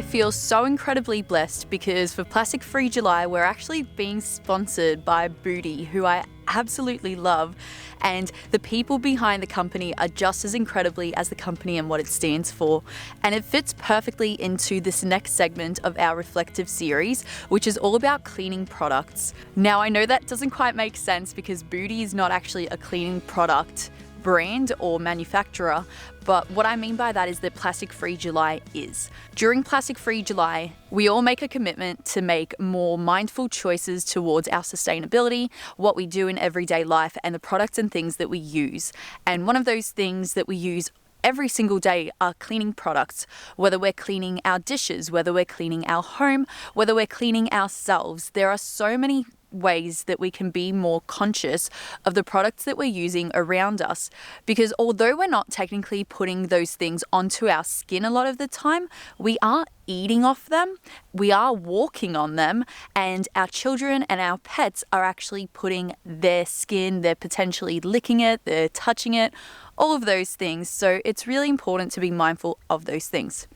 feel so incredibly blessed because for Plastic Free July, we're actually being sponsored by Booty, who I absolutely love. And the people behind the company are just as incredibly as the company and what it stands for. And it fits perfectly into this next segment of our reflective series, which is all about cleaning products. Now, I know that doesn't quite make sense because Booty is not actually a cleaning product brand or manufacturer, but what I mean by that is that Plastic Free July is. During Plastic Free July, we all make a commitment to make more mindful choices towards our sustainability, what we do in everyday life, and the products and things that we use. And one of those things that we use every single day are cleaning products, whether we're cleaning our dishes, whether we're cleaning our home, whether we're cleaning ourselves. There are so many ways that we can be more conscious of the products that we're using around us, because although we're not technically putting those things onto our skin a lot of the time, we are eating off them, we are walking on them, and our children and our pets are actually putting their skin, they're potentially licking it, they're touching it, all of those things. So it's really important to be mindful of those things.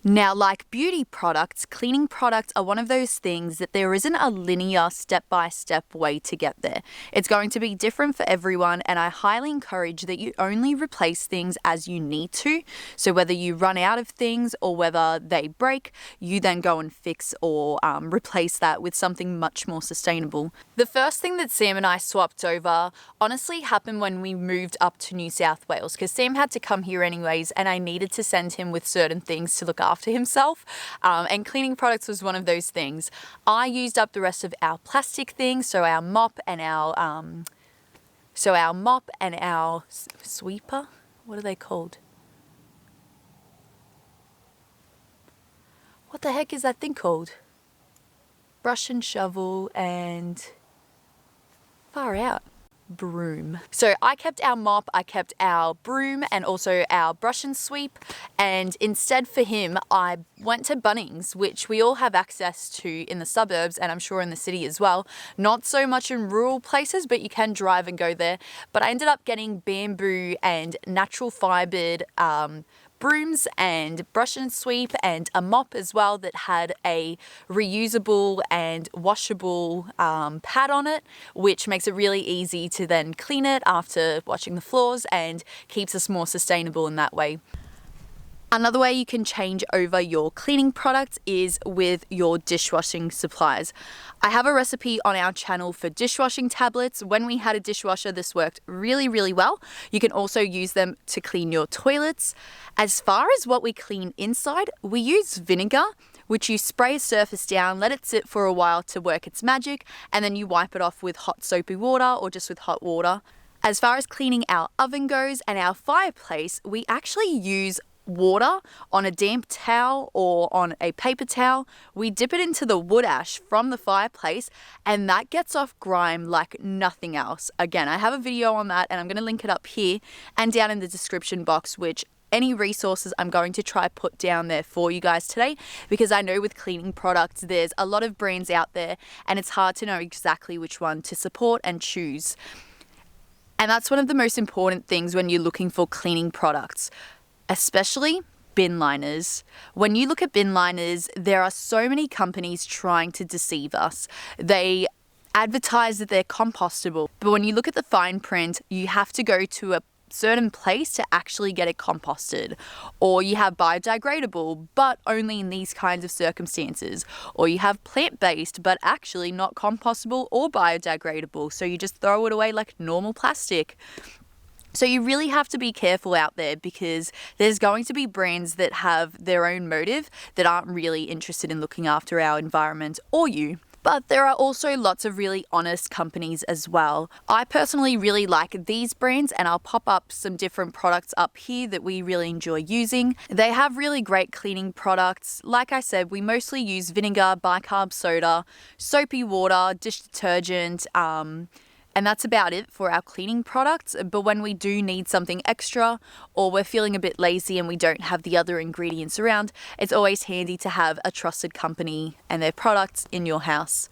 Now, like beauty products, cleaning products are one of those things that there isn't a linear step-by-step way to get there. It's going to be different for everyone, and I highly encourage that you only replace things as you need to. So whether you run out of things or whether they break, you then go and fix or replace that with something much more sustainable. The first thing that Sam and I swapped over honestly happened when we moved up to New South Wales, because Sam had to come here anyways, and I needed to send him with certain things to look after himself, and cleaning products was one of those things. I used up the rest of our plastic things, so our mop and our sweeper. What are they called? What the heck is that thing called? Brush and shovel and far out. Broom. So I kept our mop, I kept our broom, and also our brush and sweep, and instead for him I went to Bunnings, which we all have access to in the suburbs and I'm sure in the city as well. Not so much in rural places, but you can drive and go there. But I ended up getting bamboo and natural fibered brooms and brush and sweep and a mop as well that had a reusable and washable pad on it, which makes it really easy to then clean it after washing the floors and keeps us more sustainable in that way. Another way you can change over your cleaning products is with your dishwashing supplies. I have a recipe on our channel for dishwashing tablets. When we had a dishwasher, this worked really, really well. You can also use them to clean your toilets. As far as what we clean inside, we use vinegar, which you spray a surface down, let it sit for a while to work its magic, and then you wipe it off with hot soapy water or just with hot water. As far as cleaning our oven goes and our fireplace, we actually use water on a damp towel or on a paper towel. We dip it into the wood ash from the fireplace, and that gets off grime like nothing else. Again, I have a video on that and I'm going to link it up here and down in the description box, which any resources I'm going to try put down there for you guys today, because I know with cleaning products there's a lot of brands out there and it's hard to know exactly which one to support and choose. And that's one of the most important things when you're looking for cleaning products, especially bin liners. When you look at bin liners, there are so many companies trying to deceive us. They advertise that they're compostable, but when you look at the fine print, you have to go to a certain place to actually get it composted. Or you have biodegradable, but only in these kinds of circumstances. Or you have plant-based, but actually not compostable or biodegradable, so you just throw it away like normal plastic. So you really have to be careful out there, because there's going to be brands that have their own motive that aren't really interested in looking after our environment or you. But there are also lots of really honest companies as well. I personally really like these brands, and I'll pop up some different products up here that we really enjoy using. They have really great cleaning products. Like I said, we mostly use vinegar, bicarb soda, soapy water, dish detergent, and that's about it for our cleaning products. But when we do need something extra, or we're feeling a bit lazy and we don't have the other ingredients around, it's always handy to have a trusted company and their products in your house.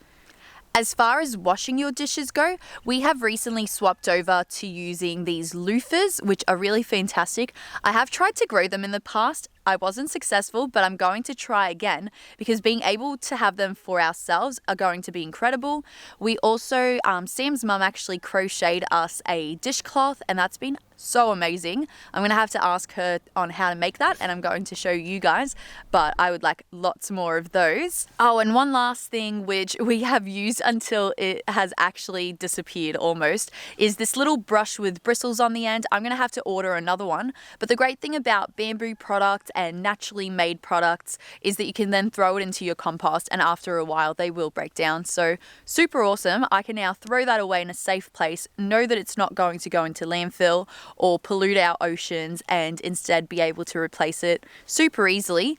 As far as washing your dishes go, we have recently swapped over to using these loofahs, which are really fantastic. I have tried to grow them in the past. I wasn't successful, but I'm going to try again because being able to have them for ourselves are going to be incredible. We also, Sam's mum actually crocheted us a dishcloth, and that's been so amazing. I'm going to have to ask her on how to make that, and I'm going to show you guys, but I would like lots more of those. Oh, and one last thing which we have used until it has actually disappeared almost is this little brush with bristles on the end. I'm going to have to order another one, but the great thing about bamboo products and naturally made products is that you can then throw it into your compost, and after a while they will break down. So super awesome. I can now throw that away in a safe place, know that it's not going to go into landfill or pollute our oceans, and instead be able to replace it super easily.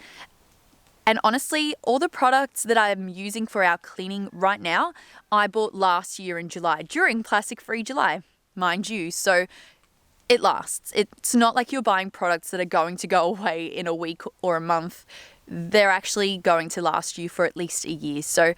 And honestly, all the products that I'm using for our cleaning right now, I bought last year in July, during Plastic Free July, mind you. So it lasts. It's not like you're buying products that are going to go away in a week or a month. They're actually going to last you for at least a year. So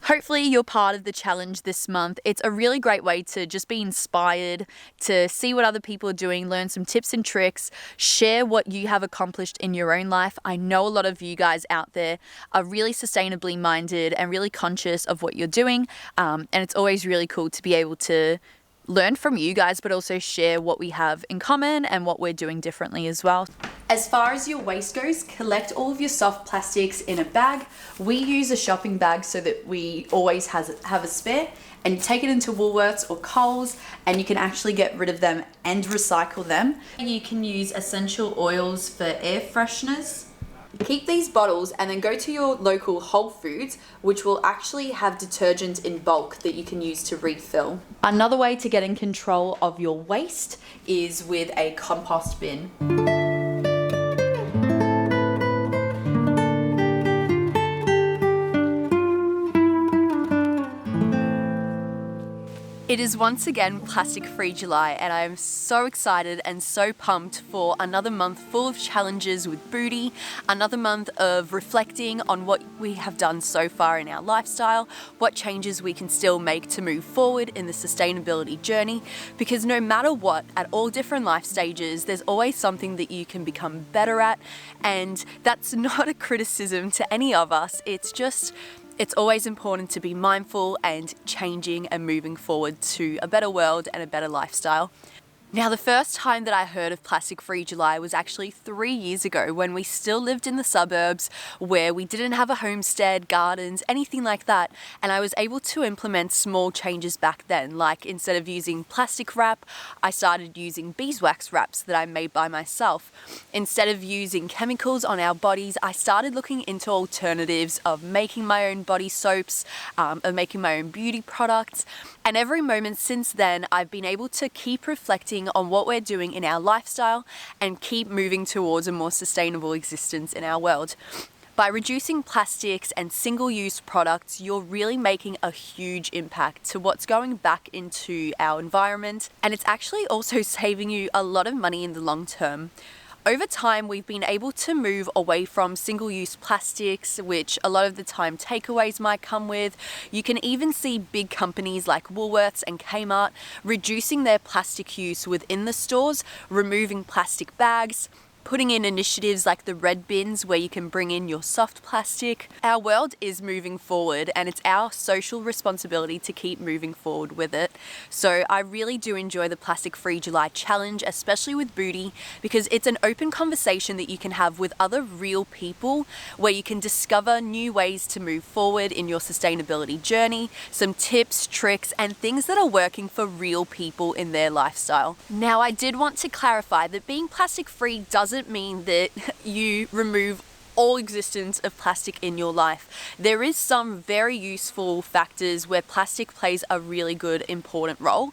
hopefully you're part of the challenge this month. It's a really great way to just be inspired, to see what other people are doing, learn some tips and tricks, share what you have accomplished in your own life. I know a lot of you guys out there are really sustainably minded and really conscious of what you're doing. And it's always really cool to be able to learn from you guys, but also share what we have in common and what we're doing differently as well. As far as your waste goes, collect all of your soft plastics in a bag. We use a shopping bag so that we always have a spare, and you take it into Woolworths or Coles and you can actually get rid of them and recycle them. You can use essential oils for air fresheners. Keep these bottles and then go to your local Whole Foods, which will actually have detergent in bulk that you can use to refill. Another way to get in control of your waste is with a compost bin. It is once again Plastic Free July, and I am so excited and so pumped for another month full of challenges with Booty, another month of reflecting on what we have done so far in our lifestyle, what changes we can still make to move forward in the sustainability journey, because no matter what, at all different life stages, there's always something that you can become better at, and that's not a criticism to any of us. It's always important to be mindful and changing and moving forward to a better world and a better lifestyle. Now, the first time that I heard of Plastic Free July was actually 3 years ago when we still lived in the suburbs where we didn't have a homestead, gardens, anything like that. And I was able to implement small changes back then, like instead of using plastic wrap, I started using beeswax wraps that I made by myself. Instead of using chemicals on our bodies, I started looking into alternatives of making my own body soaps, of making my own beauty products. And every moment since then, I've been able to keep reflecting on what we're doing in our lifestyle and keep moving towards a more sustainable existence in our world. By reducing plastics and single-use products, you're really making a huge impact to what's going back into our environment, and it's actually also saving you a lot of money in the long term. Over time, we've been able to move away from single-use plastics, which a lot of the time takeaways might come with. You can even see big companies like Woolworths and Kmart reducing their plastic use within the stores, removing plastic bags, putting in initiatives like the red bins where you can bring in your soft plastic. Our world is moving forward, and it's our social responsibility to keep moving forward with it. So I really do enjoy the Plastic Free July challenge, especially with Booty, because it's an open conversation that you can have with other real people where you can discover new ways to move forward in your sustainability journey, some tips, tricks, and things that are working for real people in their lifestyle. Now, I did want to clarify that being plastic free doesn't mean that you remove all existence of plastic in your life. There is some very useful factors where plastic plays a really good, important role,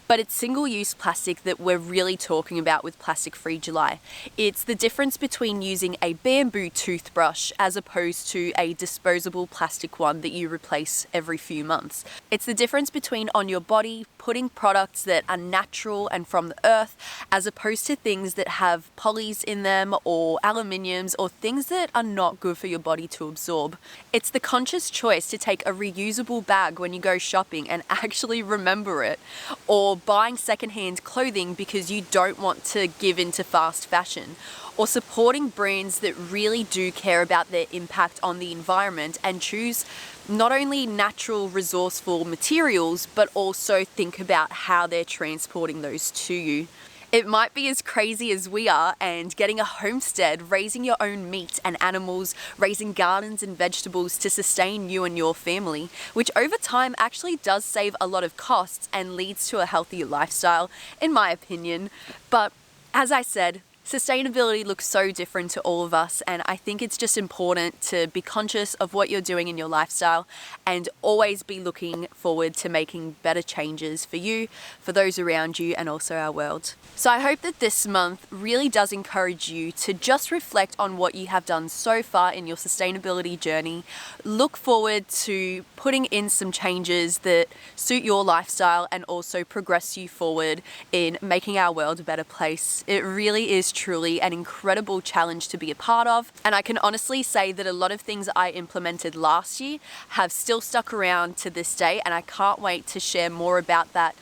but it's single-use plastic that we're really talking about with Plastic Free July. It's the difference between using a bamboo toothbrush as opposed to a disposable plastic one that you replace every few months. It's the difference between on your body putting products that are natural and from the earth as opposed to things that have polys in them or aluminiums or things that are not good for your body to absorb. It's the conscious choice to take a reusable bag when you go shopping and actually remember it, or or buying secondhand clothing because you don't want to give in to fast fashion, or supporting brands that really do care about their impact on the environment and choose not only natural, resourceful materials, but also think about how they're transporting those to you. It might be as crazy as we are, and getting a homestead, raising your own meat and animals, raising gardens and vegetables to sustain you and your family, which over time actually does save a lot of costs and leads to a healthier lifestyle, in my opinion. But as I said, sustainability looks so different to all of us, and I think it's just important to be conscious of what you're doing in your lifestyle and always be looking forward to making better changes for you, for those around you, and also our world. So I hope that this month really does encourage you to just reflect on what you have done so far in your sustainability journey. Look forward to putting in some changes that suit your lifestyle and also progress you forward in making our world a better place. It really is truly an incredible challenge to be a part of, and I can honestly say that a lot of things I implemented last year have still stuck around to this day, and I can't wait to share more about that.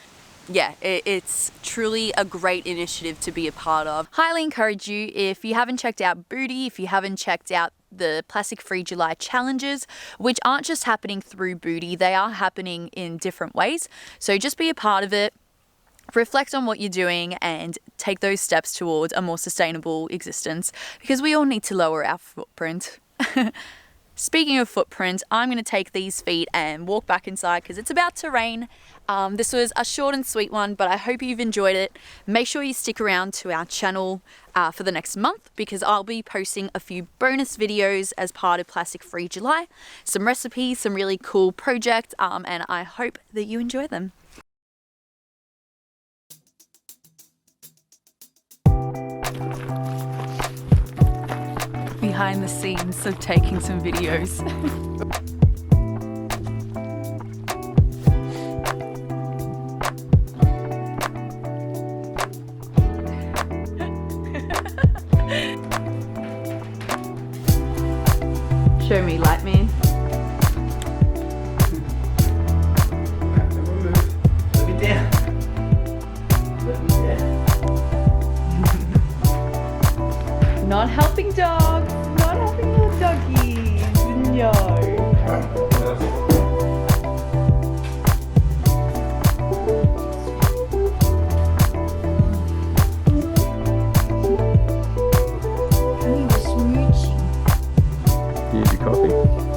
Yeah, it's truly a great initiative to be a part of. Highly encourage you, if you haven't checked out Booty, if you haven't checked out the Plastic Free July challenges, which aren't just happening through Booty, they are happening in different ways. So just be a part of it. Reflect on what you're doing and take those steps towards a more sustainable existence, because we all need to lower our footprint. Speaking of footprint, I'm going to take these feet and walk back inside because it's about to rain. This was a short and sweet one, but I hope you've enjoyed it. Make sure you stick around to our channel for the next month, because I'll be posting a few bonus videos as part of Plastic Free July, some recipes, some really cool projects, and I hope that you enjoy them. Behind the scenes of taking some videos. Show me, light man. Let me down. Let me down. Not helping dogs. Not helping little doggies. No. Here's your coffee.